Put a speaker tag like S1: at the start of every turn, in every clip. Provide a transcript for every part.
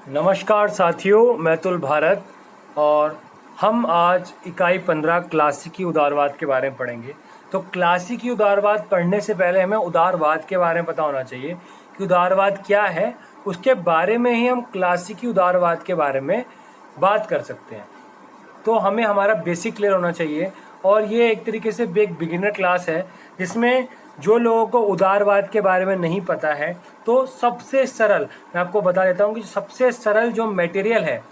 S1: नमस्कार साथियों, मैं तुल भारत और हम आज इकाई 15 क्लासिकी उदारवाद के बारे में पढ़ेंगे। तो क्लासिकी उदारवाद पढ़ने से पहले हमें उदारवाद के बारे में पता होना चाहिए कि उदारवाद क्या है। उसके बारे में ही हम क्लासिकी उदारवाद के बारे में बात कर सकते हैं। तो हमें हमारा बेसिक क्लियर होना चाहिए और ये एक तरीके से एक बिगिनर क्लास है जिसमें जो लोगों को उदारवाद के बारे में नहीं पता है तो सबसे सरल मैं आपको बता देता हूँ कि सबसे सरल जो मटेरियल है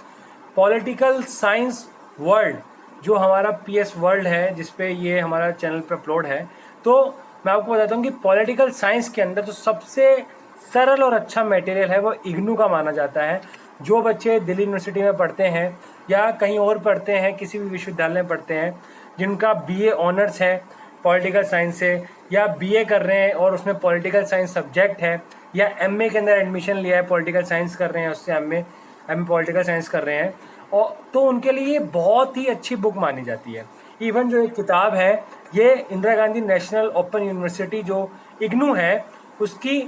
S1: पॉलिटिकल साइंस वर्ल्ड, जो हमारा पीएस वर्ल्ड है जिसपे ये हमारा चैनल पे अपलोड है। तो मैं आपको बताता हूँ कि पॉलिटिकल साइंस के अंदर जो सबसे सरल और अच्छा मटेरियल है वो इग्नू का माना जाता है। जो बच्चे दिल्ली यूनिवर्सिटी में पढ़ते हैं या कहीं और पढ़ते हैं, किसी भी विश्वविद्यालय में पढ़ते हैं, जिनका बीए ऑनर्स है पॉलिटिकल साइंस से या बीए कर रहे हैं और उसमें पॉलिटिकल साइंस सब्जेक्ट है या एमए के अंदर एडमिशन लिया है, पॉलिटिकल साइंस कर रहे हैं, उससे एमए पॉलिटिकल साइंस कर रहे हैं, और तो उनके लिए ये बहुत ही अच्छी बुक मानी जाती है। इवन जो एक किताब है ये Indira Gandhi national open university जो इग्नू है उसकी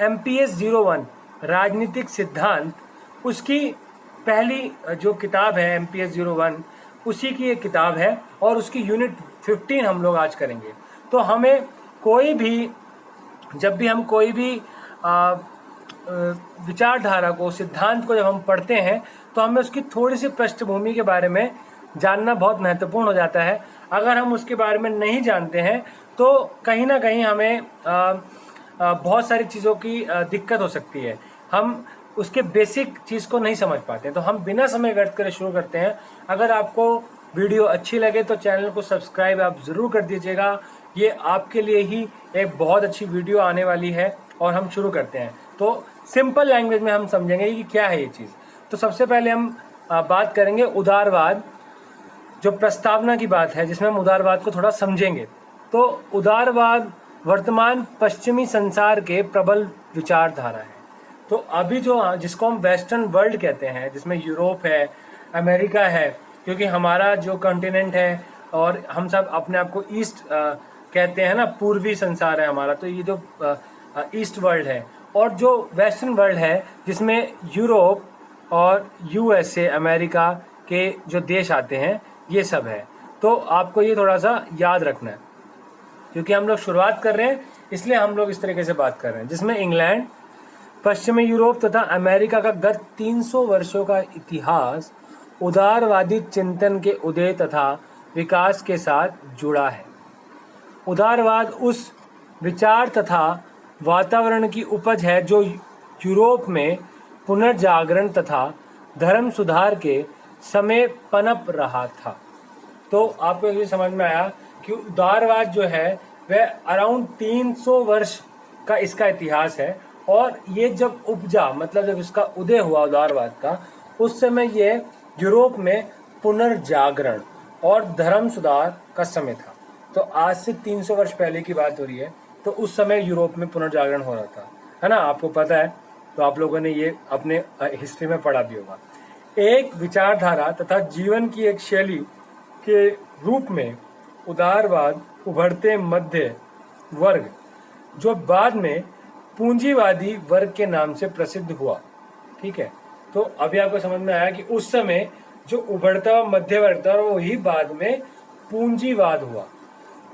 S1: MPS 01 राजनीतिक सिद्धांत, उसकी पहली जो किताब है MPS 01 उसी की एक किताब है और उसकी यूनिट 15 हम लोग आज करेंगे। तो हमें कोई भी जब भी हम कोई भी विचारधारा को, सिद्धांत को जब हम पढ़ते हैं तो हमें उसकी थोड़ी सी पृष्ठभूमि के बारे में जानना बहुत महत्वपूर्ण हो जाता है। अगर हम उसके बारे में नहीं जानते हैं तो कहीं ना कहीं हमें बहुत सारी चीज़ों की दिक्कत हो सकती है। हम उसके बेसिक चीज़ को नहीं समझ पाते हैं। तो हम बिना समय व्यर्थ करे शुरू करते हैं। अगर आपको वीडियो अच्छी लगे तो चैनल को सब्सक्राइब आप ज़रूर कर दीजिएगा। ये आपके लिए ही एक बहुत अच्छी वीडियो आने वाली है और हम शुरू करते हैं। तो सिंपल लैंग्वेज में हम समझेंगे कि क्या है ये चीज़। तो सबसे पहले हम बात करेंगे उदारवाद, जो प्रस्तावना की बात है जिसमें हम उदारवाद को थोड़ा समझेंगे। तो उदारवाद वर्तमान पश्चिमी संसार के प्रबल विचारधारा है। तो अभी जो जिसको हम वेस्टर्न वर्ल्ड कहते हैं, जिसमें यूरोप है, अमेरिका है, क्योंकि हमारा जो कॉन्टिनेंट है और हम सब अपने आप को ईस्ट कहते हैं ना, पूर्वी संसार है हमारा, तो ये जो ईस्ट वर्ल्ड है। और जो वेस्टर्न वर्ल्ड है जिसमें यूरोप और USA अमेरिका के जो देश आते हैं, ये सब है। तो आपको ये थोड़ा सा याद रखना है क्योंकि हम लोग शुरुआत कर रहे हैं, इसलिए हम लोग इस तरीके से बात कर रहे हैं। जिसमें इंग्लैंड, पश्चिमी यूरोप तथा अमेरिका का गत 300 वर्षों का इतिहास उदारवादी चिंतन के उदय तथा विकास के साथ जुड़ा है। उदारवाद उस विचार तथा वातावरण की उपज है जो यूरोप में पुनर्जागरण तथा धर्म सुधार के समय पनप रहा था। तो आपको ये समझ में आया कि उदारवाद जो है वह अराउंड 300 वर्ष का इसका इतिहास है और ये जब उपजा, मतलब जब इसका उदय हुआ उदारवाद का, उस समय ये यूरोप में पुनर्जागरण और धर्म सुधार का समय था। तो आज से 300 वर्ष पहले की बात हो रही है। तो उस समय यूरोप में पुनर्जागरण हो रहा था, है ना, आपको पता है। तो आप लोगों ने ये अपने हिस्ट्री में पढ़ा भी होगा। एक विचारधारा तथा जीवन की एक शैली के रूप में उदारवाद उभरते मध्य वर्ग, जो बाद में पूंजीवादी वर्ग के नाम से प्रसिद्ध हुआ। ठीक है, तो अभी आपको समझ में आया कि उस समय जो उभरता हुआ मध्य वर्ग था वही बाद में पूंजीवाद हुआ,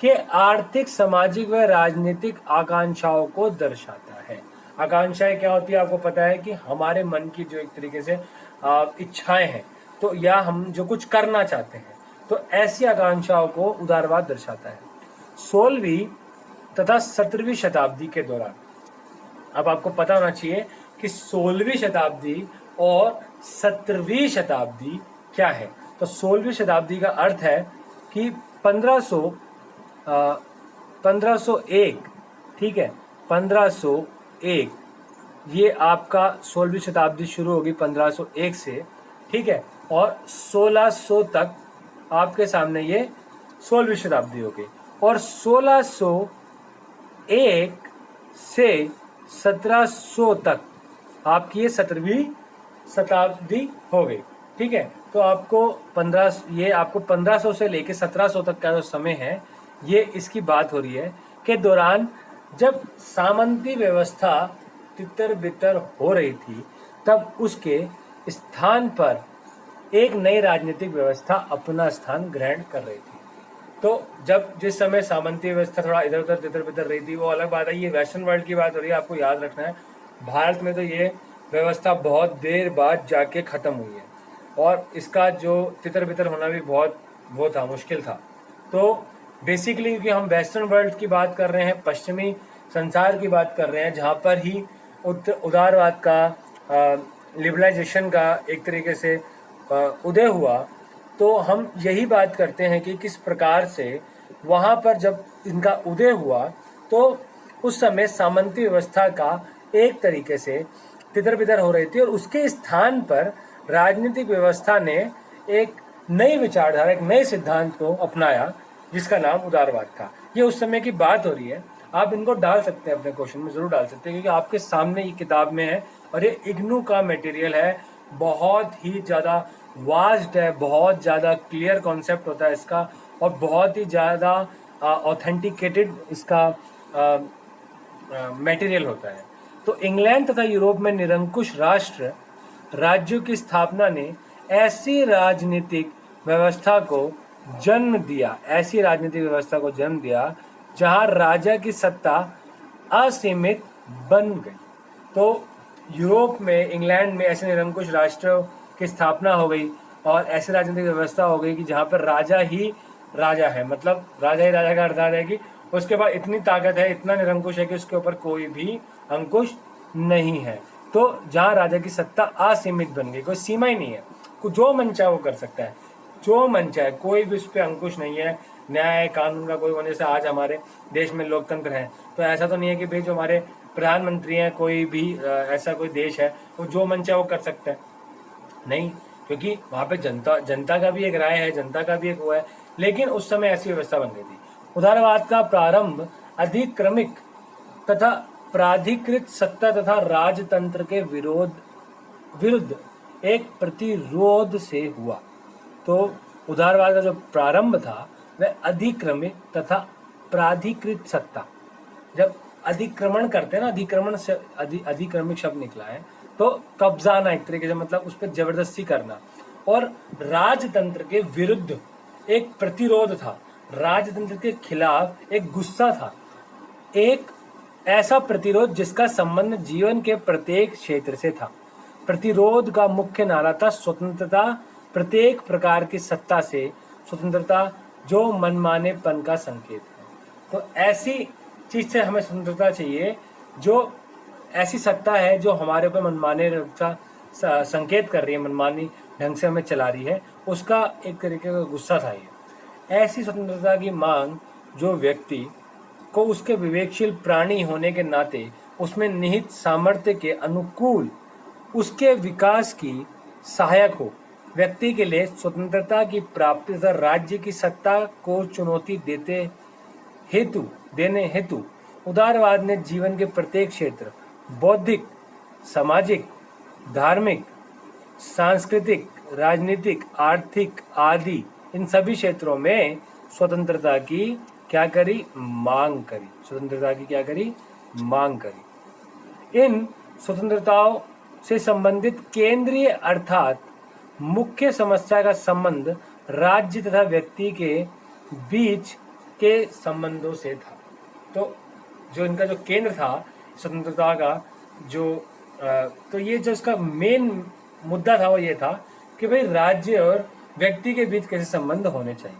S1: के आर्थिक, सामाजिक व राजनीतिक आकांक्षाओं को दर्शाता है। आकांक्षाएं क्या होती है आपको पता है कि हमारे मन की जो एक तरीके से इच्छाएं हैं, तो या हम जो कुछ करना चाहते हैं, तो ऐसी आकांक्षाओं को उदारवाद दर्शाता है। 16वीं तथा 17वीं शताब्दी के दौरान, अब आपको पता होना चाहिए कि 16वीं शताब्दी और 17वीं शताब्दी क्या है। तो 16वीं शताब्दी का अर्थ है कि 1501, ठीक है, 1501 ये आपका 16वीं शताब्दी शुरू होगी 1501 से, ठीक है, और 1600 तक आपके सामने ये 16वीं शताब्दी होगी। और 1601 से 1700 तक आपकी ये 17वीं शताब्दी हो गई। ठीक है, तो आपको 1500 से लेके 1700 तक का जो समय है, ये इसकी बात हो रही है के दौरान जब सामंती व्यवस्था तितर बितर हो रही थी, तब उसके स्थान पर एक नई राजनीतिक व्यवस्था अपना स्थान ग्रहण कर रही थी। तो जब जिस समय सामंती व्यवस्था थोड़ा इधर उधर तितर बितर रही थी, वो अलग बात है। ये वेस्टर्न वर्ल्ड की बात हो रही है, आपको याद रखना है। भारत में तो ये व्यवस्था बहुत देर बाद जाके ख़त्म हुई है, और इसका जो तितर बितर होना भी बहुत वो था, मुश्किल था। तो बेसिकली क्योंकि हम वेस्टर्न वर्ल्ड की बात कर रहे हैं, पश्चिमी संसार की बात कर रहे हैं, जहाँ पर ही उदारवाद का, लिबरलाइजेशन का एक तरीके से उदय हुआ, तो हम यही बात करते हैं कि किस प्रकार से वहाँ पर जब इनका उदय हुआ तो उस समय सामंती व्यवस्था का एक तरीके से तितर बितर हो रही थी, और उसके स्थान पर राजनीतिक व्यवस्था ने एक नई विचारधारा, एक नए सिद्धांत को अपनाया जिसका नाम उदारवाद था। ये उस समय की बात हो रही है। आप इनको डाल सकते हैं अपने क्वेश्चन में, जरूर डाल सकते हैं, क्योंकि आपके सामने ये किताब में है और ये इग्नू का मटेरियल है। बहुत ही ज़्यादा वास्ट है, बहुत ज़्यादा क्लियर कॉन्सेप्ट होता है इसका, और बहुत ही ज़्यादा ऑथेंटिकेटेड इसका मटेरियल होता है। तो इंग्लैंड तथा यूरोप में निरंकुश राष्ट्र राज्यों की स्थापना ने ऐसी राजनीतिक व्यवस्था को जन्म दिया, ऐसी राजनीतिक व्यवस्था को जन्म दिया जहां राजा की सत्ता असीमित बन गई। तो यूरोप में, इंग्लैंड में ऐसे निरंकुश राष्ट्र की स्थापना हो गई और ऐसी राजनीतिक व्यवस्था हो गई कि जहाँ पर राजा ही राजा है, मतलब राजा ही राजा का अर्थ है कि उसके पास इतनी ताकत है, इतना निरंकुश है कि उसके ऊपर कोई भी अंकुश नहीं है। तो जहाँ राजा की सत्ता असीमित बन गई, कोई सीमा ही नहीं है, जो मन चाहे वो कर सकता है, जो मन चाहे, कोई भी उस पर अंकुश नहीं है। न्याय कानून का कोई होने से आज हमारे देश में लोकतंत्र है, तो ऐसा तो नहीं है कि भाई जो हमारे प्रधानमंत्री हैं, कोई भी ऐसा कोई देश है वो जो मन चाहे वो कर सकता है, नहीं, क्योंकि वहाँ पे जनता का भी एक राय है, जनता का भी एक वो है। लेकिन उस समय ऐसी व्यवस्था बन गई थी। उदारवाद का प्रारंभ अधिक्रमिक तथा प्राधिकृत सत्ता तथा राजतंत्र के विरुद्ध एक प्रतिरोध से हुआ। तो उदारवाद का जो प्रारंभ था वह अधिक्रमिक तथा प्राधिकृत सत्ता, जब अधिक्रमण करते हैं ना, अधिक्रमण से अधिक्रमिक शब्द निकला है, तो कब्जाना एक तरीके से, मतलब उस पर जबरदस्ती करना, और राजतंत्र के विरुद्ध एक प्रतिरोध था, राजतंत्र के खिलाफ एक गुस्सा था, एक ऐसा प्रतिरोध जिसका संबंध जीवन के प्रत्येक क्षेत्र से था। प्रतिरोध का मुख्य नारा था स्वतंत्रता, प्रत्येक प्रकार की सत्ता से स्वतंत्रता जो मनमानेपन का संकेत है। तो ऐसी चीज से हमें स्वतंत्रता चाहिए, जो ऐसी सत्ता है जो हमारे ऊपर मनमाने का संकेत कर रही है, मनमानी ढंग से हमें चला रही है, उसका एक तरीके का गुस्सा था ये। ऐसी स्वतंत्रता की मांग जो व्यक्ति को उसके विवेकशील प्राणी होने के नाते उसमें निहित सामर्थ्य के अनुकूल उसके विकास की सहायक हो। व्यक्ति के लिए स्वतंत्रता की प्राप्ति तथा राज्य की सत्ता को चुनौती देने हेतु उदारवाद ने जीवन के प्रत्येक क्षेत्र, बौद्धिक, सामाजिक, धार्मिक, सांस्कृतिक, राजनीतिक, आर्थिक आदि इन सभी क्षेत्रों में स्वतंत्रता की क्या करी? मांग करी। स्वतंत्रता की क्या करी? मांग करी। इन स्वतंत्रताओं से संबंधित केंद्रीय अर्थात मुख्य समस्या का संबंध राज्य तथा व्यक्ति के बीच के संबंधों से था। तो जो इनका जो केंद्र था स्वतंत्रता का, तो ये जो इसका मेन मुद्दा था वो ये था कि भाई राज्य और व्यक्ति के बीच कैसे संबंध होने चाहिए।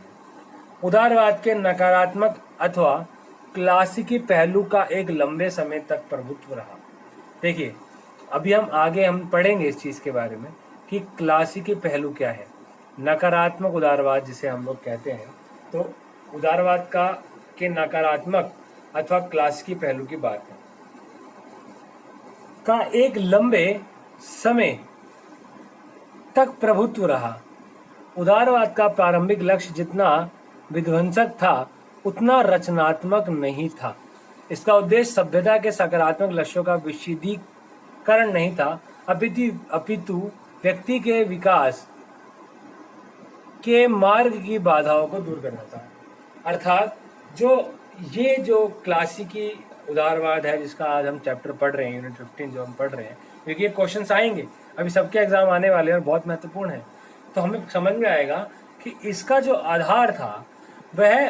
S1: उदारवाद के नकारात्मक अथवा क्लासिकी पहलू का एक लंबे समय तक प्रभुत्व रहा। देखिए, अभी हम पढ़ेंगे इस चीज़ के बारे में कि क्लासिकी पहलू क्या है, नकारात्मक उदारवाद जिसे हम लोग कहते हैं। तो उदारवाद के नकारात्मक अथवा क्लासिकी पहलू की बात है का एक लंबे समय तक प्रभुत्व रहा। उदारवाद का प्रारंभिक लक्ष्य जितना विध्वंसक था उतना रचनात्मक नहीं था। इसका उद्देश्य सभ्यता के सकारात्मक लक्ष्यों का विशदीकरण नहीं था, अपितु व्यक्ति के विकास के मार्ग की बाधाओं को दूर करना था। अर्थात जो क्लासिकी उदारवाद है जिसका आज हम चैप्टर पढ़ रहे हैं, यूनिट 15 जो हम पढ़ रहे हैं, क्योंकि ये क्वेश्चंस आएंगे अभी सबके एग्जाम आने वाले हैं और बहुत महत्वपूर्ण है, तो हमें समझ में आएगा कि इसका जो आधार था वह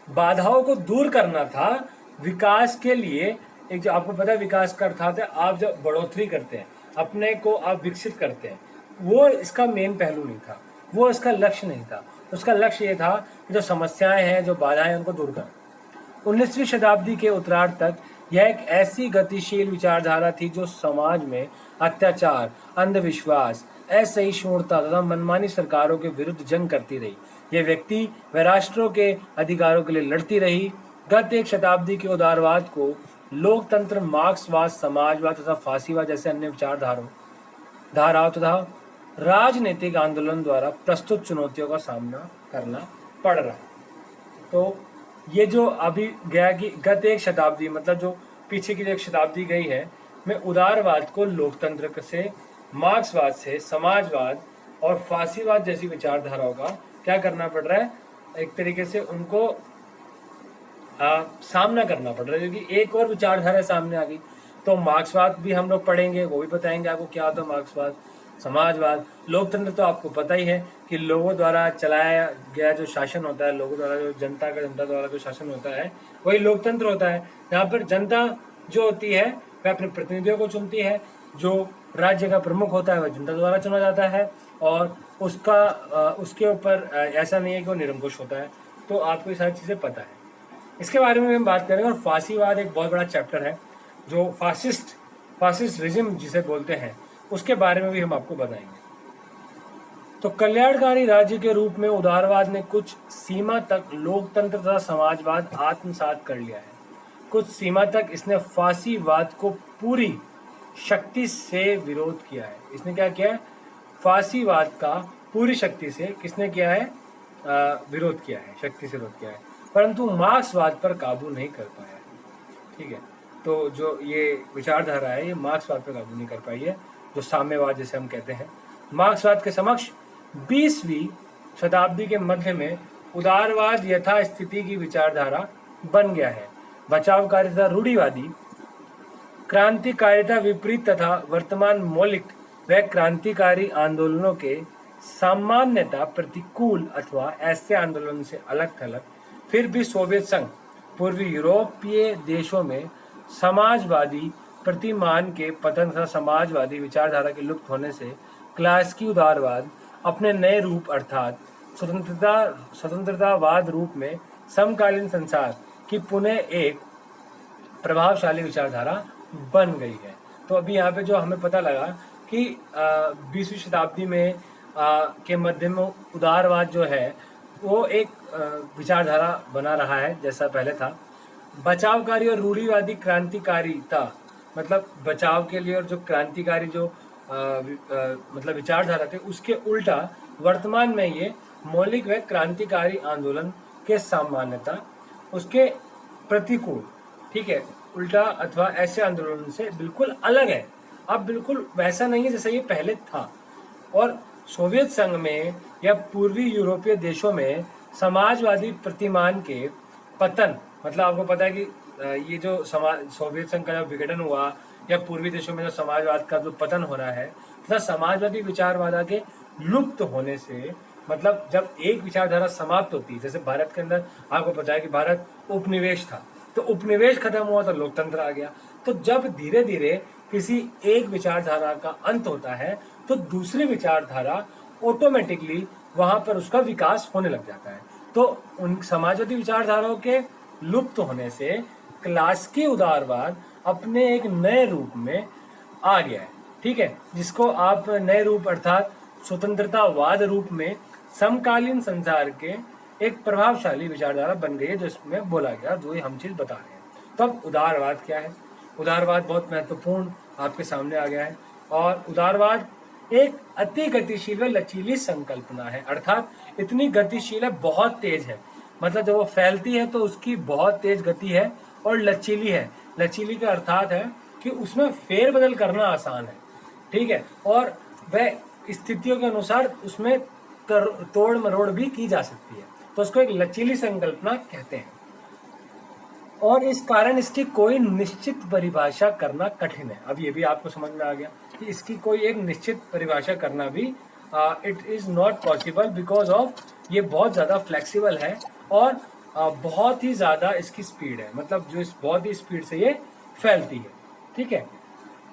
S1: बाधाओं को दूर करना था विकास के लिए। एक जो आपको पता है विकास का अर्थात है आप जब बढ़ोतरी करते हैं, अपने को आप विकसित करते हैं, वो इसका मेन पहलू नहीं था, वो इसका लक्ष्य नहीं था। उसका लक्ष्य ये था कि जो समस्याएं हैं, जो बाधाएं हैं, उनको दूर करना। 19वीं शताब्दी के उत्तरार्ध तक यह एक ऐसी गतिशील विचारधारा थी जो समाज में अत्याचार, अंधविश्वास, असहिष्णुता तथा मनमानी सरकारों के विरुद्ध जंग करती रही। यह व्यक्ति व राष्ट्रों के अधिकारों के लिए लड़ती रही। गत एक शताब्दी के उदारवाद को लोकतंत्र, मार्क्सवाद, समाजवाद तथा फांसीवाद जैसे अन्य धाराओं तथा राजनीतिक आंदोलन द्वारा प्रस्तुत चुनौतियों का सामना करना पड़ रहा है। तो ये जो अभी गया कि गत एक शताब्दी मतलब जो पीछे की जो एक शताब्दी गई है, में उदारवाद को लोकतंत्र से, मार्क्सवाद से, समाजवाद और फांसीवाद जैसी विचारधाराओं का क्या करना पड़ रहा है, एक तरीके से उनको सामना करना पड़ रहा है, क्योंकि एक और विचारधारा सामने आ गई। तो मार्क्सवाद भी हम लोग पढ़ेंगे, वो भी बताएंगे आपको क्या होता है मार्क्सवाद, समाजवाद। लोकतंत्र तो आपको पता ही है कि लोगों द्वारा चलाया गया जो शासन होता है, लोगों द्वारा जो जनता द्वारा जो शासन होता है, वही लोकतंत्र होता है। यहाँ पर जनता जो होती है वह अपने प्रतिनिधियों को चुनती है, जो राज्य का प्रमुख होता है वह जनता द्वारा चुना जाता है, और उसके ऊपर ऐसा नहीं है कि वो निरंकुश होता है। तो आपको ये सारी चीज़ें पता है। इसके बारे में हम बात करेंगे। और फांसीवाद एक बहुत बड़ा चैप्टर है, जो फासिस्ट रिजिम जिसे बोलते हैं, उसके बारे में भी हम आपको बताएंगे। तो कल्याणकारी राज्य के रूप में उदारवाद ने कुछ सीमा तक लोकतंत्र तथा समाजवाद आत्मसात कर लिया है। कुछ सीमा तक इसने फांसीवाद को पूरी शक्ति से विरोध किया है। इसने क्या किया है? फांसीवाद का पूरी शक्ति से किसने किया है? विरोध किया है, शक्ति से विरोध किया है, परंतु मार्क्सवाद पर काबू नहीं कर पाया। ठीक है, तो जो ये विचारधारा है ये मार्क्सवाद पर काबू नहीं कर पाई है, जो साम्यवाद जिसे हम कहते हैं। मार्क्सवाद के समक्ष 20वीं शताब्दी के मध्य में उदारवाद यथास्थिति की विचारधारा बन गया है। बचावकारिता, रूढ़िवादी क्रांतिकारिता विपरीत तथा वर्तमान मौलिक व क्रांतिकारी आंदोलनों के सामान्यता प्रतिकूल अथवा ऐसे आंदोलन से अलग थलग फिर भी सोवियत संघ, पूर्वी यूरोपीय देशों में समाजवादी प्रतिमान के पतन तथा समाजवादी विचारधारा के लुप्त होने से क्लासिकी उदारवाद अपने नए रूप अर्थात स्वतंत्रतावाद रूप में समकालीन संसार की पुनः एक प्रभावशाली विचारधारा बन गई है। तो अभी यहाँ पे जो हमें पता लगा कि 20वीं शताब्दी में के मध्य में उदारवाद जो है वो एक विचारधारा बना रहा है जैसा पहले था। बचावकारी और रूढ़िवादी क्रांतिकारिता मतलब बचाव के लिए, और जो क्रांतिकारी जो मतलब विचारधारा थे उसके उल्टा वर्तमान में ये मौलिक व क्रांतिकारी आंदोलन के सामान्यता उसके प्रतिकूल, ठीक है, उल्टा अथवा ऐसे आंदोलन से बिल्कुल अलग है। अब बिल्कुल वैसा नहीं है जैसा ये पहले था। और सोवियत संघ में या पूर्वी यूरोपीय देशों में समाजवादी प्रतिमान के पतन, मतलब आपको पता है कि ये जो सोवियत संघ का जो विघटन हुआ या पूर्वी देशों में जो समाजवाद का जो पतन हो रहा है तथा समाजवादी विचारवादा के लुप्त होने से, मतलब जब एक विचारधारा समाप्त होती है, जैसे भारत के अंदर आपको पता है कि भारत उपनिवेश था, तो उपनिवेश खत्म हुआ तो लोकतंत्र आ गया। तो जब धीरे धीरे किसी एक विचारधारा का अंत होता है तो दूसरी विचारधारा ऑटोमेटिकली वहां पर उसका विकास होने लग जाता है। तो उन समाजवादी विचारधाराओं के लुप्त होने से क्लासिकी उदारवाद अपने एक नए रूप में आ गया है, ठीक है, जिसको आप नए रूप अर्थात स्वतंत्रतावाद रूप में समकालीन संसार के एक प्रभावशाली विचारधारा बन गई है, जो इसमें बोला गया, जो हम चीज बता रहे हैं। तो अब उदारवाद क्या है? उदारवाद बहुत महत्वपूर्ण आपके सामने आ गया है। और उदारवाद एक अति गतिशील व लचीली संकल्पना है, अर्थात इतनी गतिशील है, बहुत तेज है, मतलब जब वो फैलती है तो उसकी बहुत तेज गति है, और लचीली है। लचीली का अर्थात है कि उसमें फेरबदल करना आसान है, ठीक है, और वह स्थितियों के अनुसार उसमें तोड़ मरोड़ भी की जा सकती है, तो उसको एक लचीली संकल्पना कहते हैं। और इस कारण इसकी कोई निश्चित परिभाषा करना कठिन है। अब ये भी आपको समझ में आ गया कि इसकी कोई एक निश्चित परिभाषा करना भी it is not possible because of ये बहुत ज़्यादा फ्लेक्सिबल है और बहुत ही ज़्यादा इसकी स्पीड है, मतलब जो इस बहुत ही स्पीड से ये फैलती है। ठीक है,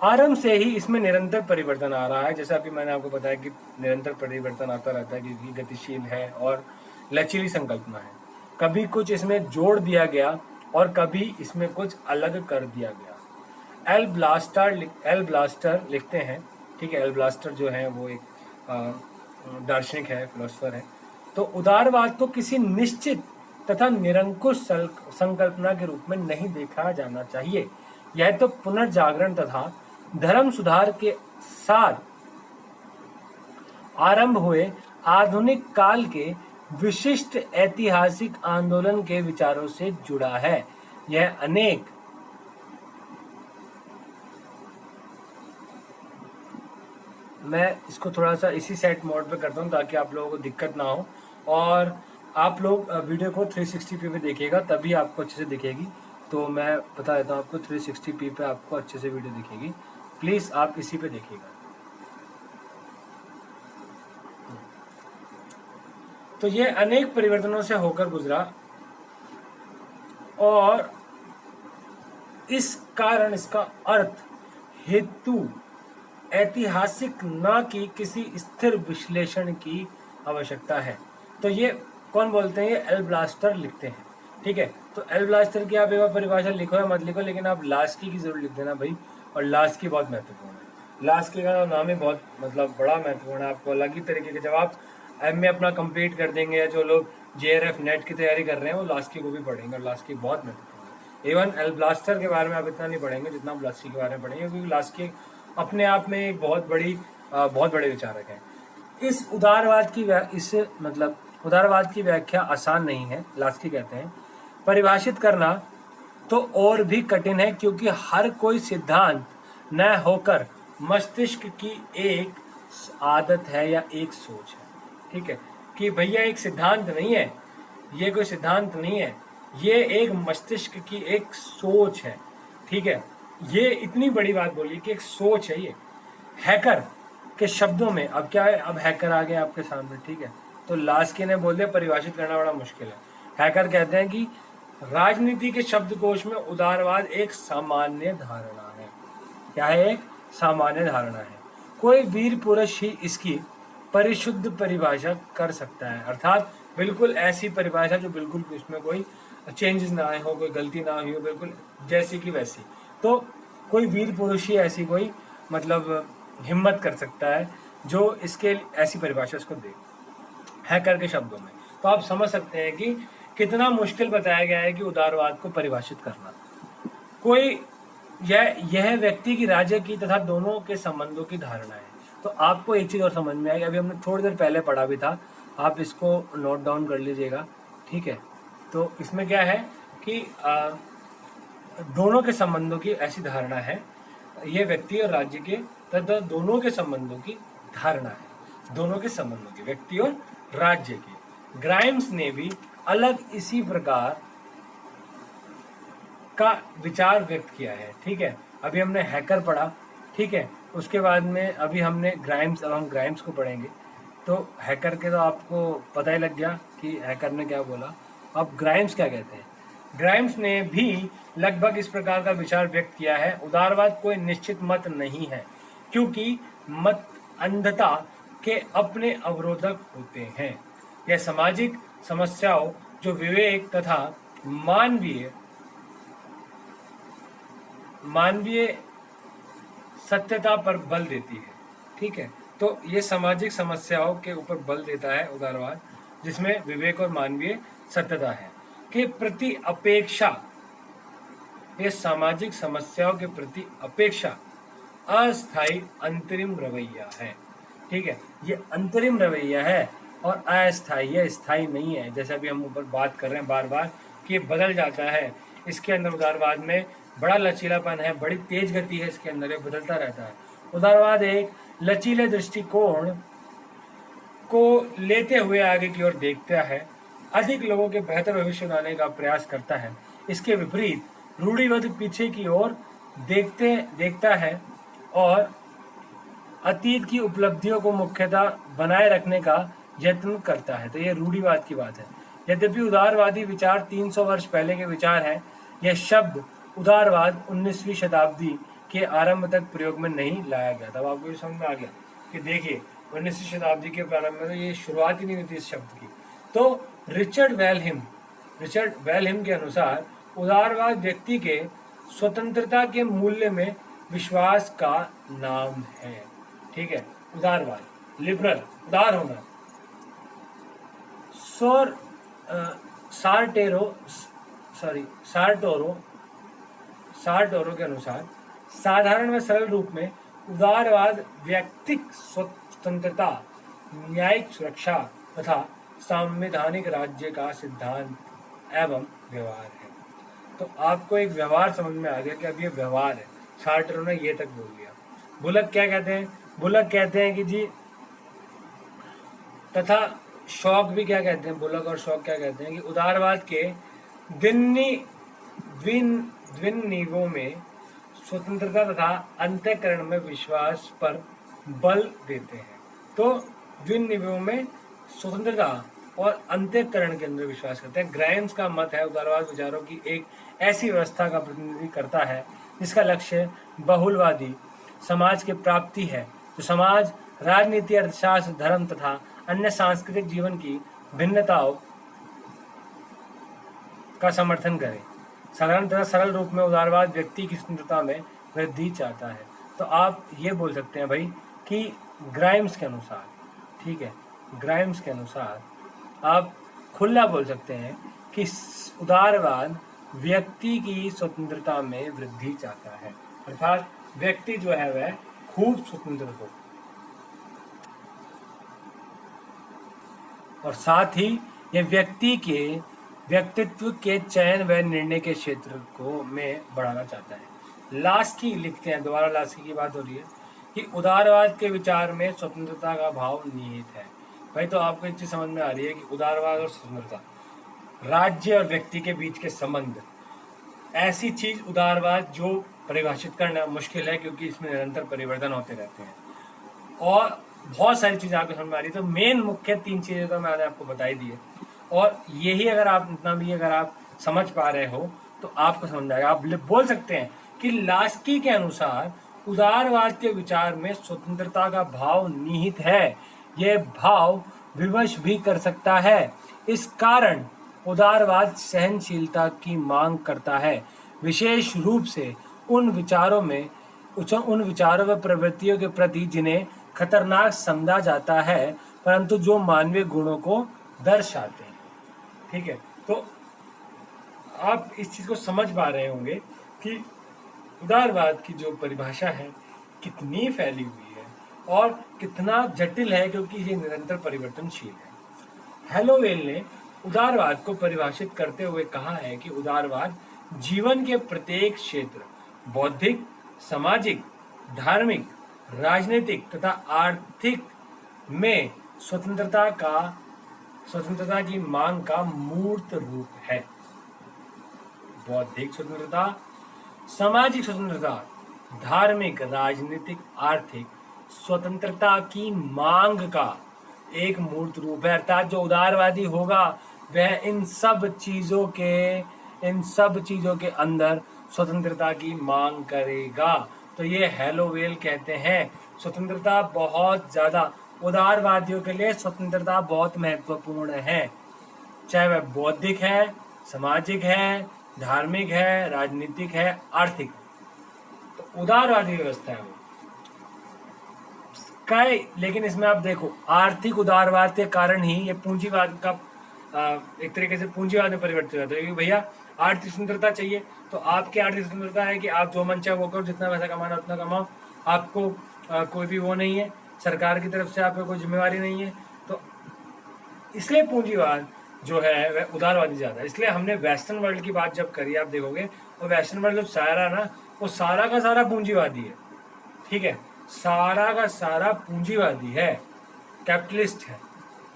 S1: आरंभ से ही इसमें निरंतर परिवर्तन आ रहा है, जैसा अभी मैंने आपको बताया कि निरंतर परिवर्तन आता रहता है क्योंकि गतिशील है और लचीली संकल्पना है। कभी कुछ इसमें जोड़ दिया गया और कभी इसमें कुछ अलग कर दिया गया। एल ब्लास्टर लिखते हैं, ठीक है, एल ब्लास्टर जो है वो एक दार्शनिक है, फिलोसफर है। तो उदारवाद को किसी निश्चित तथा निरंकुश संकल्पना के रूप में नहीं देखा जाना चाहिए। यह तो पुनर्जागरण तथा धर्म सुधार के साथ आरंभ हुए आधुनिक काल के विशिष्ट ऐतिहासिक आंदोलन के विचारों से जुड़ा है। यह अनेक मैं इसको थोड़ा सा इसी सेट मोड पे करता हूँ ताकि आप लोगों को दिक्कत ना हो, और आप लोग वीडियो को 360p पे देखिएगा तभी आपको अच्छे से दिखेगी। तो मैं बता देता हूँ आपको, 360p पे आपको अच्छे से वीडियो दिखेगी। प्लीज़ आप इसी पे देखिएगा। तो ये अनेक परिवर्तनों से होकर गुजरा और इस कारण इसका अर्थ हेतु ऐतिहासिक न कि किसी स्थिर विश्लेषण की आवश्यकता है। तो ये कौन बोलते हैं? ये एल ब्लास्टर लिखते हैं। ठीक है, तो एल ब्लास्टर की आप एक बार परिभाषा लिखो या मत लिखो, लेकिन आप लास्की की जरूर लिख देना भाई। और लास्की बहुत महत्वपूर्ण है, लास्की का नाम ही बहुत मतलब बड़ा महत्वपूर्ण है। आपको अलग ही तरीके के, जब आप एमए अपना कंप्लीट कर देंगे या जो लोग जेआरएफ नेट की तैयारी कर रहे हैं वो लास्की को भी पढ़ेंगे, और लास्की बहुत महत्वपूर्ण है। इवन एल ब्लास्टर के बारे में आप इतना नहीं पढ़ेंगे जितना आप लास्की के बारे में पढ़ेंगे, क्योंकि लास्की अपने आप में एक बहुत बड़े विचारक है। इस उदारवाद की व्याख्या आसान नहीं है, लास्की कहते हैं। परिभाषित करना तो और भी कठिन है, क्योंकि हर कोई सिद्धांत न होकर मस्तिष्क की एक आदत है या एक सोच है। ठीक है, कि भैया एक सिद्धांत नहीं है, ये कोई सिद्धांत नहीं है, ये एक मस्तिष्क की एक सोच है। ठीक है, ये इतनी बड़ी बात बोली कि एक सोच है ये। हैकर के शब्दों में, अब क्या है, अब हैकर आ गए आपके सामने। ठीक है, तो लास्की ने बोल दिया परिभाषित करना बड़ा मुश्किल है। हैकर कहते हैं कि राजनीति के शब्दकोश में उदारवाद एक सामान्य धारणा है। क्या है? एक सामान्य धारणा है। कोई वीर पुरुष ही इसकी परिशुद्ध परिभाषा कर सकता है, अर्थात बिल्कुल ऐसी परिभाषा जो बिल्कुल उसमें कोई चेंजेस ना आए हो, कोई गलती ना हुई हो, बिल्कुल जैसी की वैसी। तो कोई वीर पुरुष ही ऐसी कोई मतलब हिम्मत कर सकता है जो इसके ऐसी परिभाषा इसको दे, हैकर के शब्दों में। तो आप समझ सकते हैं कि कितना मुश्किल बताया गया है कि उदारवाद को परिभाषित करना। कोई यह व्यक्ति की, राज्य की तथा दोनों के संबंधों की धारणा है। तो आपको एक चीज और समझ में आएगी, अभी हमने थोड़ी देर पहले पढ़ा भी था, आप इसको नोट डाउन कर लीजिएगा। ठीक है, तो इसमें क्या है कि दोनों के संबंधों की ऐसी धारणा है, ये व्यक्ति और राज्य के तथा दोनों के संबंधों की धारणा है, दोनों के संबंधों की, व्यक्ति और राज्य की। ग्राइम्स ने भी अलग इसी प्रकार का विचार व्यक्त किया है। ठीक है, अभी हमने हैकर पढ़ा, ठीक है, उसके बाद में अभी हमने ग्राइम्स, अब हम ग्राइम्स को पढ़ेंगे। तो हैकर के तो आपको पता ही लग गया कि हैकर ने क्या बोला। अब ग्राइम्स क्या कहते हैं? ग्राइम्स ने भी लगभग इस प्रकार का विचार व्यक्त किया है। उदारवाद कोई निश्चित मत नहीं है, क्योंकि मत अंधता के अपने अवरोधक होते हैं। यह सामाजिक समस्याओं जो विवेक तथा मानवीय सत्यता पर बल देती है। ठीक है, तो ये सामाजिक समस्याओं के ऊपर बल देता है उदारवाद, जिसमें विवेक और मानवीय सत्यता है के प्रति अपेक्षा, ये सामाजिक समस्याओं के प्रति अपेक्षा अस्थायी अंतरिम रवैया है। ठीक है, ये अंतरिम रवैया है और अस्थायी है, स्थायी नहीं है। जैसा भी हम ऊपर बात कर रहे हैं बार बार कि ये बदल जाता है। इसके अंदर उदारवाद में बड़ा लचीलापन है, बड़ी तेज गति है इसके अंदर, ये बदलता रहता है। उदारवाद एक लचीले दृष्टिकोण को लेते हुए आगे की ओर देखता है, अधिक लोगों के बेहतर भविष्य बनाने का प्रयास करता है। इसके विपरीत रूढ़िवाद पीछे की ओर देखता है और अतीत की उपलब्धियों को मुख्यतः बनाए रखने का यत्न करता है। तो ये रूढ़िवाद की बात है। यद्यपि उदारवादी विचार 300 वर्ष पहले के विचार हैं, यह शब्द उदारवाद 19वीं शताब्दी के आरंभ तक प्रयोग में नहीं लाया गया था। अब आपको ये समझ में आ गया कि देखिए 19वीं शताब्दी के प्रारंभ में तो ये शुरुआत ही नहीं हुई थी इस शब्द की। तो रिचर्ड वेलहिम के अनुसार उदारवाद व्यक्ति के स्वतंत्रता के मूल्य में विश्वास का नाम है। ठीक है, उदारवाद, लिबरल, उदार होना। सार्टोरो के अनुसार साधारण व सरल रूप में उदारवाद व्यक्तिक स्वतंत्रता, न्यायिक सुरक्षा तथा संवैधानिक राज्य का सिद्धांत एवं व्यवहार है। तो आपको एक व्यवहार समझ में आ गया कि अब ये व्यवहार है। सार्टोरो ने ये तक बोल दिया। बुलक क्या कहते हैं? बुलक कहते हैं कि जी, तथा शौक भी क्या कहते हैं? बुलक और शौक क्या कहते हैं कि उदारवाद के द्विनिवों में स्वतंत्रता तथा अंतःकरण में विश्वास पर बल देते हैं। तो द्विनिवयों में स्वतंत्रता और अंतःकरण के अंदर विश्वास करते हैं। ग्राइम्स का मत है उदारवाद विचारों की एक ऐसी व्यवस्था का प्रतिनिधित्व करता है जिसका लक्ष्य बहुलवादी समाज की प्राप्ति है, जो समाज, राजनीति, अर्थशास्त्र, धर्म तथा अन्य सांस्कृतिक जीवन की भिन्नताओं का समर्थन करे। साधारण तथा सरल रूप में उदारवाद व्यक्ति की स्वतंत्रता में वृद्धि चाहता है। तो आप ये बोल सकते हैं भाई कि ग्राइम्स के अनुसार, ठीक है, ग्राइम्स के अनुसार आप खुला बोल सकते हैं कि उदारवाद व्यक्ति की स्वतंत्रता में वृद्धि चाहता है, अर्थात व्यक्ति जो है वह खूब स्वतंत्र हो और साथ ही यह व्यक्ति के व्यक्तित्व के चयन व निर्णय के क्षेत्र को में बढ़ाना चाहता है। लास्की लिखते हैं, दोबारा लास्की की बात हो रही है कि उदारवाद के विचार में स्वतंत्रता का भाव निहित है। भाई तो आपको एक चीज समझ में आ रही है कि उदारवाद और स्वतंत्रता, राज्य और व्यक्ति के बीच के संबंध, ऐसी चीज उदारवाद जो परिभाषित करना मुश्किल है क्योंकि इसमें निरंतर परिवर्तन होते रहते हैं और बहुत सारी चीजें आपको समझ में आ रही है। तो मेन मुख्य 3 चीजें तो मैंने आपको बताई दी है और यही अगर आप इतना भी अगर आप समझ पा रहे हो तो आपको समझ आएगा। आप बोल सकते हैं कि लास्की के अनुसार उदारवाद के विचार में स्वतंत्रता का भाव निहित है, यह भाव विवश भी कर सकता है। इस कारण उदारवाद सहनशीलता की मांग करता है, विशेष रूप से उन विचारों व प्रवृत्तियों के प्रति जिन्हें खतरनाक समझा जाता है परंतु जो मानवीय गुणों को दर्शाते हैं। ठीक है, तो आप इस चीज को समझ पा रहे होंगे कि उदारवाद की जो परिभाषा है कितनी फैली हुई है और कितना जटिल है क्योंकि ये निरंतर परिवर्तनशील है। हेलोवेल ने उदारवाद को परिभाषित करते हुए कहा है कि उदारवाद जीवन के प्रत्येक क्षेत्र, बौद्धिक, सामाजिक, धार्मिक, राजनीतिक तथा आर्थिक में स्वतंत्रता की मांग का मूर्त रूप है। बौद्धिक स्वतंत्रता, सामाजिक स्वतंत्रता, धार्मिक, राजनीतिक, आर्थिक स्वतंत्रता की मांग का एक मूर्त रूप है। अर्थात जो उदारवादी होगा वह इन सब चीजों के अंदर स्वतंत्रता की मांग करेगा। तो ये हेलोवेल कहते हैं स्वतंत्रता बहुत ज्यादा, उदारवादियों के लिए स्वतंत्रता बहुत महत्वपूर्ण है, चाहे वह बौद्धिक है, सामाजिक है, धार्मिक है, राजनीतिक है, आर्थिक। तो उदारवादी व्यवस्था है वो लेकिन इसमें आप देखो आर्थिक उदारवाद के कारण ही ये पूंजीवाद का एक तरीके से पूंजीवाद में परिवर्तित हो जाता है। क्योंकि भैया आर्थिक स्वतंत्रता चाहिए तो आपकी आर्थिक स्वतंत्रता है कि आप जो मन चाहे वो करो, जितना पैसा कमाना उतना कमाओ, आपको कोई भी वो नहीं है, सरकार की तरफ से आपको कोई जिम्मेवारी नहीं है। तो इसलिए पूंजीवाद जो है वह उदारवादी ज्यादा है। इसलिए हमने वेस्टर्न वर्ल्ड की बात जब करी आप देखोगे तो वेस्टर्न वर्ल्ड जो सारा ना वो सारा का सारा पूंजीवादी है। ठीक है, सारा का सारा पूंजीवादी है, कैपिटलिस्ट है,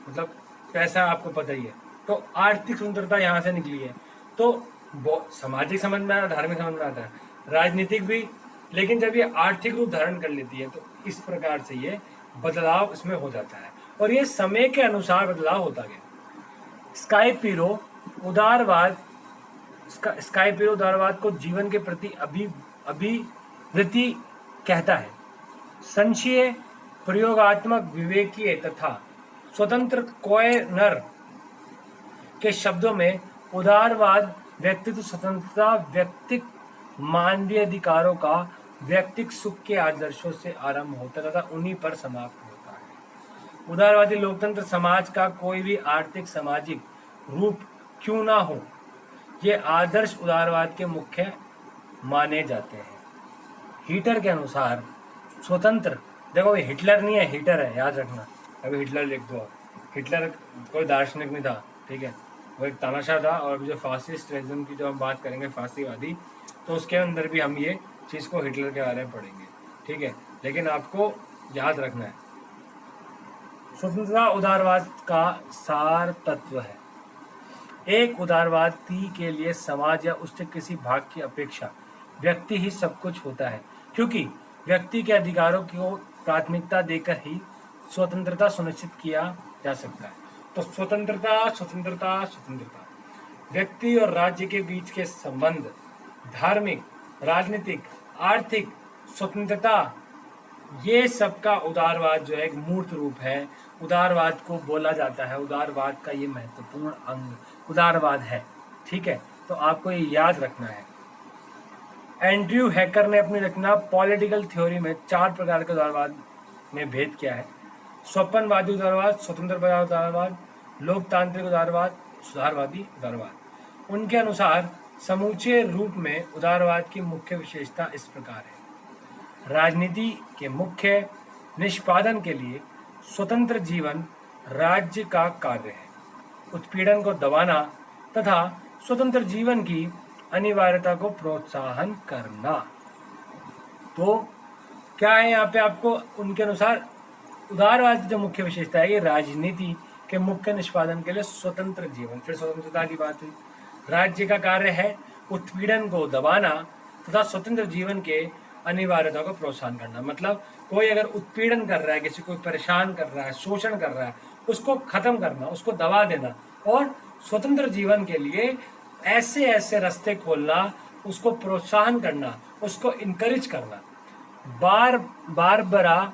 S1: मतलब पैसा आपको पता ही है। तो आर्थिक स्वतंत्रता यहाँ से निकली है। तो सामाजिक समझ में आता है, धार्मिक समझ में आता है, राजनीतिक भी, लेकिन जब ये आर्थिक रूप धारण कर लेती है तो इस प्रकार से ये बदलाव इसमें हो जाता है और ये समय के अनुसार बदलाव होता गया। स्काइपिरो उदारवाद को जीवन के प्रति अभिवृत्ति कहता है। संशय प्रयोगात्मक विवेकीय तथा स्वतंत्र कोयनर के शब्दों में उदारवाद व्यक्तित्व स्वतंत्रता, व्यक्तिक मानवीय अधिकारों का व्यक्तिक सुख के आदर्शों से आरंभ होता तथा उन्हीं पर समाप्त होता है। उदारवादी लोकतंत्र समाज का कोई भी आर्थिक सामाजिक रूप क्यों ना हो, ये आदर्श उदारवाद के मुख्य माने जाते हैं। हीटर के अनुसार स्वतंत्र, देखो ये हिटलर नहीं है, हीटर है, याद रखना, अभी हिटलर लिख दो। हिटलर कोई दार्शनिक नहीं था, ठीक है, वो एक तानाशाह था। और जो फासिस्ट रेजिम की जो हम बात करेंगे, फांसीवादी, तो उसके अंदर भी हम ये चीज़ को हिटलर के बारे में पढ़ेंगे, ठीक है। लेकिन आपको याद रखना है, स्वतंत्रता उदारवाद का सार तत्व है। एक उदारवादी के लिए समाज या उसके किसी भाग की अपेक्षा व्यक्ति ही सब कुछ होता है, क्योंकि व्यक्ति के अधिकारों को प्राथमिकता देकर ही स्वतंत्रता सुनिश्चित किया जा सकता है। तो स्वतंत्रता स्वतंत्रता स्वतंत्रता, व्यक्ति और राज्य के बीच के संबंध, धार्मिक, राजनीतिक, आर्थिक स्वतंत्रता, ये सबका उदारवाद जो है एक मूर्त रूप है। उदारवाद को बोला जाता है, उदारवाद का ये महत्वपूर्ण अंग उदारवाद है, ठीक है। तो आपको ये याद रखना है। एंड्रयू हैकर ने अपनी रचना पॉलिटिकल थ्योरी में 4 प्रकार के उदारवाद में भेद किया है। स्वप्नवादी उदारवाद, स्वतंत्र उदारवाद, लोकतांत्रिक उदारवाद, सुधारवादी उदारवाद। उनके अनुसार समूचे रूप में उदारवाद की मुख्य विशेषता इस प्रकार है। राजनीति के मुख्य निष्पादन के लिए स्वतंत्र जीवन राज्य का कार्य है। उत्पीड़न को दबाना तथा स्वतंत्र जीवन की अनिवार्यता को प्रोत्साहन करना। तो क्या है यहाँ पे आपको उनके अनुसार उदारवाद की जो मुख्य विशेषता है, ये राजनीति के मुख्य निष्पादन के लिए स्वतंत्र जीवन, फिर स्वतंत्रता की बात हुई। राज्य का कार्य है उत्पीड़न को दबाना तथा स्वतंत्र जीवन के अनिवार्यता को प्रोत्साहन करना। मतलब कोई अगर उत्पीड़न कर रहा है, किसी को परेशान कर रहा है, शोषण कर रहा है, उसको खत्म करना, उसको दबा देना और स्वतंत्र जीवन के लिए ऐसे ऐसे रास्ते खोलना, उसको प्रोत्साहन करना, उसको इनकरेज करना। बारबरा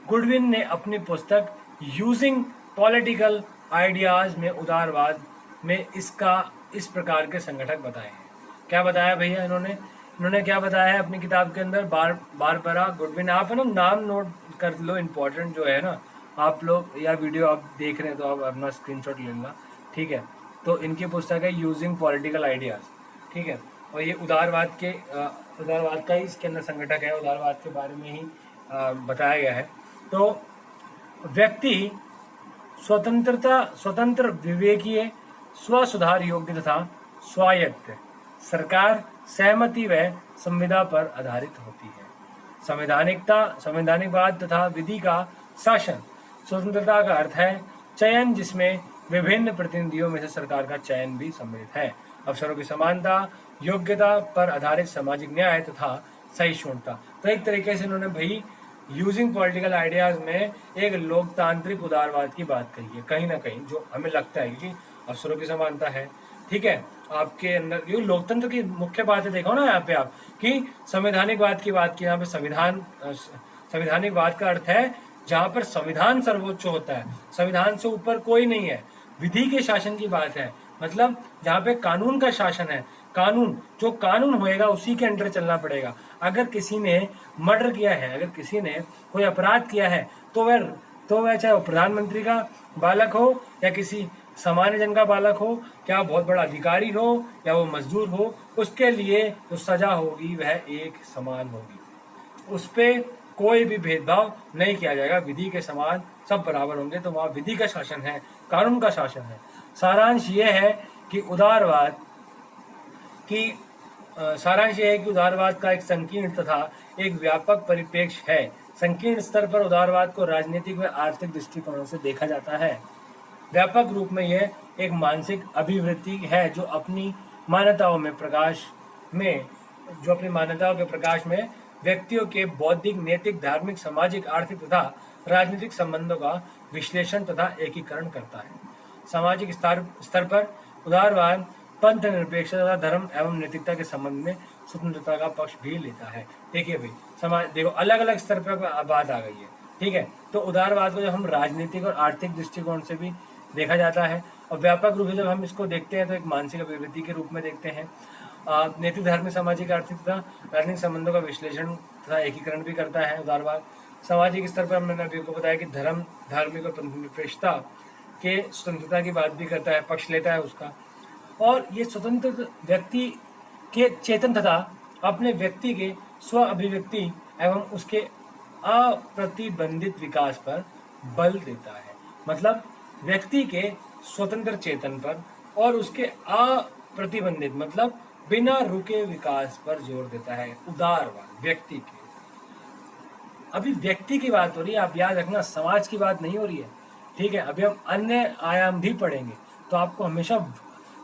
S1: गुडविन ने अपनी पुस्तक यूजिंग पॉलिटिकल आइडियाज में उदारवाद में इसका इस प्रकार के संगठक बताए हैं। क्या बताया भैया इन्होंने क्या बताया है अपनी किताब के अंदर? Barbara Goodwin. आप है ना नाम नोट कर लो, इम्पोर्टेंट जो है ना, आप लोग या वीडियो आप देख रहे हैं तो आप अपना स्क्रीनशॉट ले लेना, ठीक है। तो इनकी पुस्तक है यूजिंग पॉलिटिकल आइडियाज, ठीक है। और ये उदारवाद का ही इसके अंदर संगठक है, उदारवाद के बारे में ही बताया गया है। तो व्यक्ति स्वतंत्र, विवेकीय, स्वसुधार योग्य तथा स्वायत्त, सरकार, सहमति व संविदा पर आधारित होती है। संवैधानिकवाद तथा विधि का शासन। स्वतंत्रता का अर्थ है चयन, जिसमें विभिन्न प्रतिनिधियों में से सरकार का चयन भी सम्मिलित है। अवसरों की समानता, योग्यता पर आधारित सामाजिक न्याय तथा सहिष्णुता। तो एक तरीके से इन्होंने भाई यूजिंग पॉलिटिकल आइडियाज में एक लोकतांत्रिक उदारवाद की बात कही है, कहीं ना कहीं जो हमें लगता है कि अवसरों की समानता है, ठीक है। आपके अंदर ये लोकतंत्र की मुख्य बात है, देखो ना यहाँ पे आप कि संवैधानिकवाद की बात की। यहाँ पे संवैधानिकवाद का अर्थ है जहाँ पर संविधान सर्वोच्च होता है, संविधान से ऊपर कोई नहीं है। विधि के शासन की बात है, मतलब जहाँ पे कानून का शासन है, जो कानून होएगा उसी के अंडर चलना पड़ेगा। अगर किसी ने मर्डर किया है, अगर किसी ने कोई अपराध किया है, तो वह चाहे वो प्रधानमंत्री का बालक हो या किसी सामान्य जन का बालक हो, क्या बहुत बड़ा अधिकारी हो या वो मजदूर हो, उसके लिए जो सजा होगी वह एक समान होगी। उस पर कोई भी भेदभाव नहीं किया जाएगा, विधि के समान सब बराबर होंगे। तो वहाँ विधि का शासन है, कानून का शासन है। सारांश ये है कि उदारवाद का एक संकीर्ण तथा एक व्यापक परिप्रेक्ष्य है। संकीर्ण स्तर पर उदारवाद को राजनीतिक व आर्थिक दृष्टिकोणों से देखा जाता है। व्यापक रूप में यह एक मानसिक अभिवृत्ति है जो अपनी मान्यताओं में प्रकाश में जो अपनी मान्यताओं के प्रकाश में व्यक्तियों के बौद्धिक, नैतिक, धार्मिक, सामाजिक, आर्थिक तथा राजनीतिक संबंधों का विश्लेषण तथा एकीकरण करता है। सामाजिक स्तर पर उदारवाद पंथ निरपेक्षता तथा धर्म एवं नैतिकता के संबंध में स्वतंत्रता का पक्ष भी लेता है। देखिए भाई, समाज देखो अलग अलग स्तर पर बात आ गई है, ठीक है। तो उदारवाद को जब हम राजनीतिक और आर्थिक दृष्टिकोण से भी देखा जाता है, और व्यापक रूप से जब हम इसको देखते हैं तो एक मानसिक अभिवृद्धि के रूप में देखते हैं। नैतिक, धार्मिक, सामाजिक, आर्थिक तथा राजनीतिक संबंधों का विश्लेषण तथा एकीकरण भी करता है उदारवाद। सामाजिक स्तर पर मैंने अभी को बताया कि धर्म, धार्मिक और पंथ निरपेक्षता के स्वतंत्रता की बात भी करता है, पक्ष लेता है उसका। और ये स्वतंत्र व्यक्ति के चेतन तथा अपने व्यक्ति के स्व अभिव्यक्ति एवं उसके अप्रतिबंधित विकास पर बल देता है। मतलब व्यक्ति के स्वतंत्र चेतन पर और उसके अप्रतिबंधित मतलब बिना रुके विकास पर जोर देता है उदारवाद व्यक्ति के। अभी व्यक्ति की बात हो रही है, आप याद रखना, समाज की बात नहीं हो रही है, ठीक है। अभी हम अन्य आयाम भी पढ़ेंगे, तो आपको हमेशा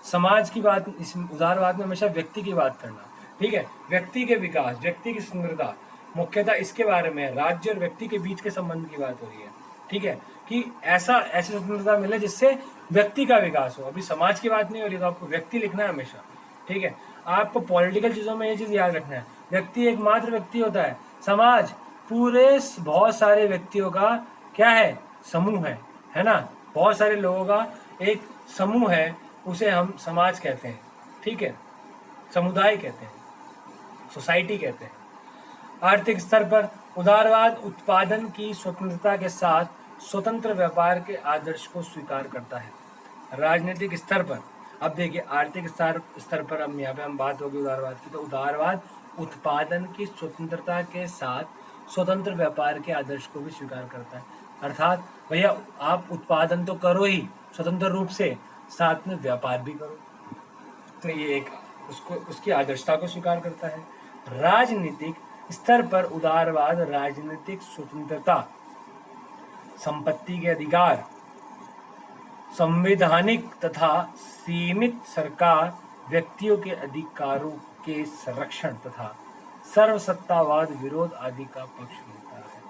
S1: समाज की बात, इस उदारवाद में हमेशा व्यक्ति की बात करना, ठीक है। व्यक्ति के विकास, व्यक्ति की स्वतंत्रता, मुख्यतः इसके बारे में राज्य और व्यक्ति के बीच के संबंध की बात हो रही है, ठीक है, कि ऐसी स्वतंत्रता मिले जिससे व्यक्ति का विकास हो। अभी समाज की बात नहीं हो रही, तो आपको व्यक्ति लिखना है हमेशा, ठीक है। आपको पॉलिटिकल चीजों में ये चीज याद रखना है, व्यक्ति एकमात्र व्यक्ति होता है, समाज पूरे बहुत सारे व्यक्तियों का क्या है, समूह है ना। बहुत सारे लोगों का एक समूह है, उसे हम समाज कहते हैं, ठीक है, समुदाय कहते हैं, सोसाइटी कहते हैं। आर्थिक स्तर पर उदारवाद उत्पादन की स्वतंत्रता के साथ स्वतंत्र व्यापार के आदर्श को स्वीकार करता है। राजनीतिक स्तर पर, अब देखिए आर्थिक स्तर पर अब यहाँ पे हम बात होगी उदारवाद की, तो उदारवाद उत्पादन की स्वतंत्रता के साथ स्वतंत्र व्यापार के आदर्श को भी स्वीकार करता है। अर्थात भैया आप उत्पादन तो करो ही स्वतंत्र रूप से, साथ में व्यापार भी करो, तो ये एक उसकी आदर्शता को स्वीकार करता है। राजनीतिक स्तर पर उदारवाद राजनीतिक स्वतंत्रता, संपत्ति के अधिकार, संवैधानिक तथा सीमित सरकार व्यक्तियों के अधिकारों के संरक्षण तथा सर्वसत्तावाद विरोध आदि का पक्ष लेता है।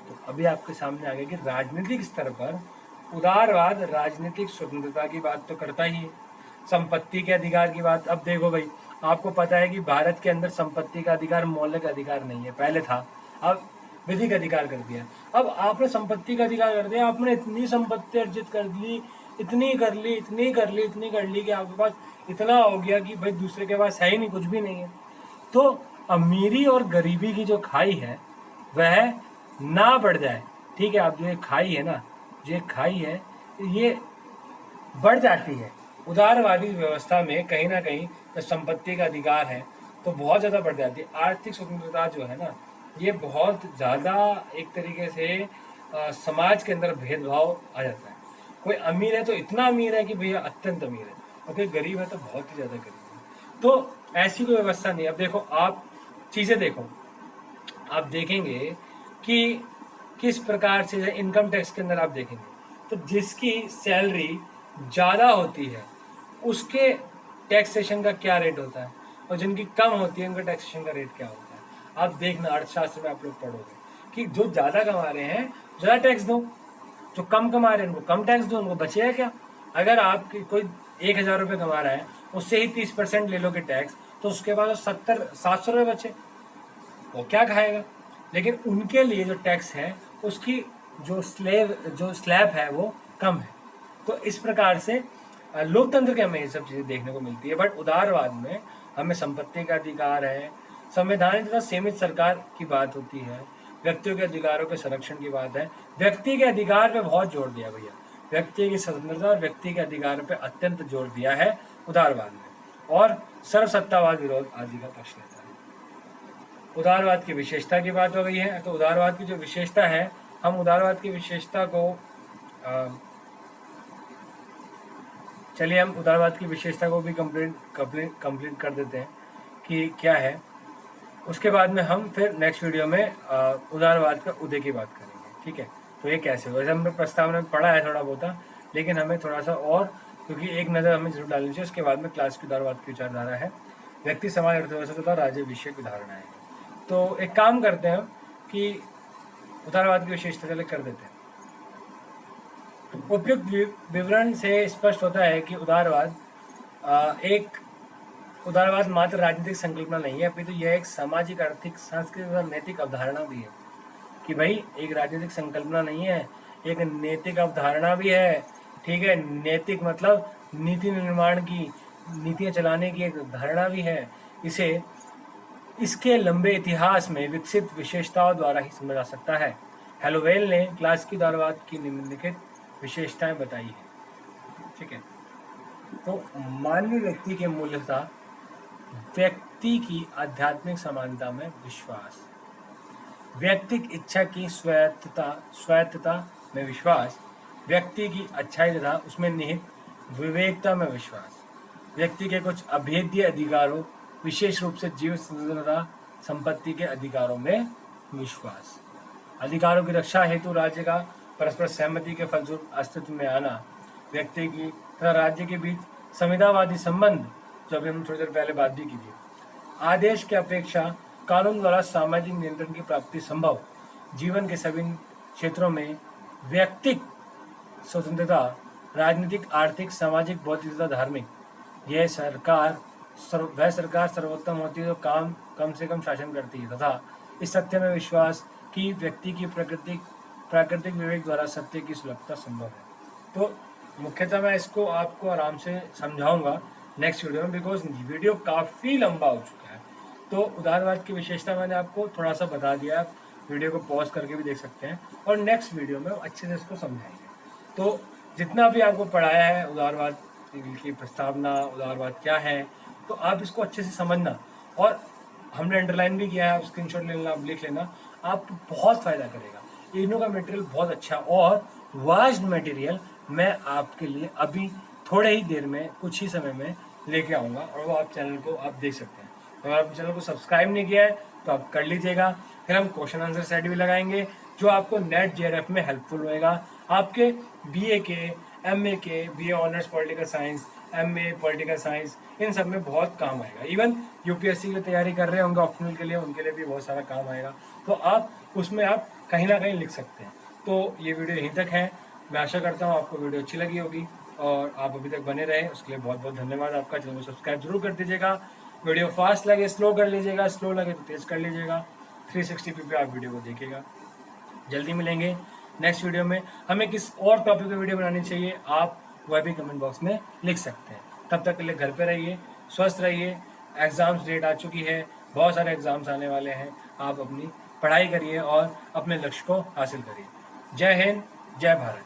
S1: तो अभी आपके सामने आ गया कि राजनीतिक स्तर पर उदारवाद राजनीतिक स्वतंत्रता की बात तो करता ही है, संपत्ति के अधिकार की बात। अब देखो भाई, आपको पता है कि भारत के अंदर संपत्ति का अधिकार मौलिक अधिकार नहीं है, पहले था, अब विधिक अधिकार कर दिया। अब आपने संपत्ति का अधिकार कर दिया, आपने इतनी संपत्ति अर्जित कर ली, इतनी कर ली कि आपके पास इतना हो गया कि भाई दूसरे के पास है ही नहीं, कुछ भी नहीं है। तो अमीरी और गरीबी की जो खाई है वह ना बढ़ जाए, ठीक है। अब जो ये खाई है ना, जो खाई है ये बढ़ जाती है। उदारवादी व्यवस्था में कहीं ना कहीं संपत्ति का अधिकार है तो बहुत ज़्यादा बढ़ जाती है। आर्थिक स्वतंत्रता जो है ना, ये बहुत ज़्यादा एक तरीके से समाज के अंदर भेदभाव आ जाता है। कोई अमीर है तो इतना अमीर है कि भैया अत्यंत अमीर है, और कोई गरीब है तो बहुत ही ज़्यादा गरीब है। तो ऐसी कोई व्यवस्था नहीं। अब देखो आप चीज़ें देखो, आप देखेंगे कि किस प्रकार से इनकम टैक्स के अंदर आप देखेंगे तो जिसकी सैलरी ज़्यादा होती है उसके टैक्सेशन का क्या रेट होता है, और जिनकी कम होती है उनका टैक्सेशन का रेट क्या होता है। आप देखना अर्थशास्त्र में आप लोग पढ़ोगे कि जो ज़्यादा कमा रहे हैं ज़्यादा टैक्स दो, जो कम कमा रहे हैं उनको कम टैक्स दो, उनको बचेगा क्या। अगर आपकी कोई 1,000 रुपये कमा रहा है, उससे ही 30% ले लो कि टैक्स, तो उसके बाद 700 रुपये बचे, वो क्या खाएगा। लेकिन उनके लिए जो टैक्स है उसकी जो स्लैब है वो कम है। तो इस प्रकार से लोकतंत्र के हमें ये सब चीज़ें देखने को मिलती है। बट उदारवाद में हमें संपत्ति का अधिकार है, संवैधानिक तथा सीमित सरकार की बात होती है, व्यक्तियों के अधिकारों के संरक्षण की बात है। व्यक्ति के अधिकार पे बहुत जोर दिया भैया, व्यक्ति की स्वतंत्रता और व्यक्ति के अधिकार पे अत्यंत जोर दिया है उदारवाद में, और सर्वसत्तावाद विरोध आदि का पक्ष लेता है। उदारवाद की विशेषता की बात हो गई है, तो उदारवाद की जो विशेषता है, हम उदारवाद की विशेषता को चलिए हम उदारवाद की विशेषता को भी कंप्लीट कर देते हैं कि क्या है। उसके बाद में हम फिर नेक्स्ट वीडियो में उदारवाद का उदय की बात करेंगे, ठीक है। तो ये कैसे हो, वैसे हमने प्रस्तावना में पढ़ा है थोड़ा बहुत, लेकिन हमें थोड़ा सा और क्योंकि एक नज़र हमें जरूर डालनी चाहिए। उसके बाद में क्लास की उदारवाद की विचारधारा है, व्यक्ति समाज अर्थव्यवस्था तथा राज्य विषय की धारणा है। तो एक काम करते हैं कि उदारवाद की विशेषता चले कर देते हैं। उपयुक्त विवरण से स्पष्ट होता है कि उदारवाद मात्र राजनीतिक संकल्पना नहीं है, अपितु यह एक सामाजिक, आर्थिक, सांस्कृतिक और नैतिक अवधारणा भी है। कि भाई एक राजनीतिक संकल्पना नहीं है, एक नैतिक अवधारणा भी है। ठीक है, नैतिक मतलब नीति निर्माण की, नीतियां चलाने की एक धारणा भी है। इसे इसके लंबे इतिहास में विकसित विशेषताओं द्वारा ही समझा जा सकता है। हेलोवेल ने क्लास की उदारवाद की निम्नलिखित विशेषताएं बताई है। ठीक है, तो मानवीय व्यक्ति के मूल्यता, व्यक्ति की आध्यात्मिक समानता में विश्वास, व्यक्तिक इच्छा की स्वायत्तता में विश्वास, व्यक्ति की अच्छाई तथा उसमें निहित विवेकता में विश्वास, व्यक्ति के कुछ अभेद्य अधिकारों, विशेष रूप से जीव स्वतंत्रता, संपत्ति के अधिकारों में विश्वास, अधिकारों की रक्षा हेतु राज्य का परस्पर सहमति के फलस्वरूप अस्तित्व में आना, व्यक्ति की तथा राज्य के बीच संविधावादी संबंध, जो अभी हम थोड़ी देर पहले बात भी की थी, आदेश की अपेक्षा कानून द्वारा सामाजिक नियंत्रण की प्राप्ति संभव, जीवन के सभी क्षेत्रों में व्यक्तिक स्वतंत्रता, राजनीतिक, आर्थिक, सामाजिक, बौद्धिक तथा धार्मिक, वह सरकार सर्वोत्तम होती है जो कम से कम शासन करती है, तथा इस सत्य में विश्वास कि व्यक्ति की प्राकृतिक विवेक द्वारा सत्य की सुलभता संभव है। तो मुख्यतः मैं इसको आपको आराम से समझाऊंगा नेक्स्ट वीडियो में, बिकॉज वीडियो काफ़ी लंबा हो चुका है। तो उदारवाद की विशेषता मैंने आपको थोड़ा सा बता दिया, आप वीडियो को पॉज करके भी देख सकते हैं और नेक्स्ट वीडियो में अच्छे से इसको समझाएंगे। तो जितना भी आपको पढ़ाया है उदारवाद की प्रस्तावना, उदारवाद क्या है, तो आप इसको अच्छे से समझना, और हमने अंडरलाइन भी किया है, आप स्क्रीनशॉट ले लेना, आप लिख लेना, आपको बहुत फ़ायदा करेगा। इग्नू का मटेरियल बहुत अच्छा और वास्ट मटेरियल मैं आपके लिए अभी थोड़े ही देर में, कुछ ही समय में लेके आऊँगा, और वो आप चैनल को आप देख सकते हैं। अगर आप चैनल को सब्सक्राइब नहीं किया है तो आप कर लीजिएगा। फिर हम क्वेश्चन आंसर सेट भी लगाएंगे जो आपको नेट जेआरएफ में हेल्पफुल होएगा, आपके बीए के, एमए के, BA honours political science, MA political science, इन सब में बहुत काम आएगा। इवन यूपीएससी की तैयारी कर रहे होंगे ऑप्शनल के लिए, उनके लिए भी बहुत सारा काम आएगा। तो आप उसमें आप कहीं ना कहीं लिख सकते हैं। तो ये वीडियो यहीं तक है। मैं आशा करता हूँ आपको वीडियो अच्छी लगी होगी और आप अभी तक बने रहे, उसके लिए बहुत बहुत धन्यवाद आपका। चैनल को सब्सक्राइब जरूर कर दीजिएगा। वीडियो फास्ट लगे स्लो कर लीजिएगा, स्लो लगे तो तेज़ कर लीजिएगा। 360p पे आप वीडियो को देखिएगा। जल्दी मिलेंगे नेक्स्ट वीडियो में। हमें किस और टॉपिक पे वीडियो बनानी चाहिए आप वह भी कमेंट बॉक्स में लिख सकते हैं। तब तक के लिए घर पे रहिए, स्वस्थ रहिए। एग्ज़ाम्स डेट आ चुकी है, बहुत सारे एग्ज़ाम्स आने वाले हैं। आप अपनी पढ़ाई करिए और अपने लक्ष्य को हासिल करिए। जय हिंद, जय भारत।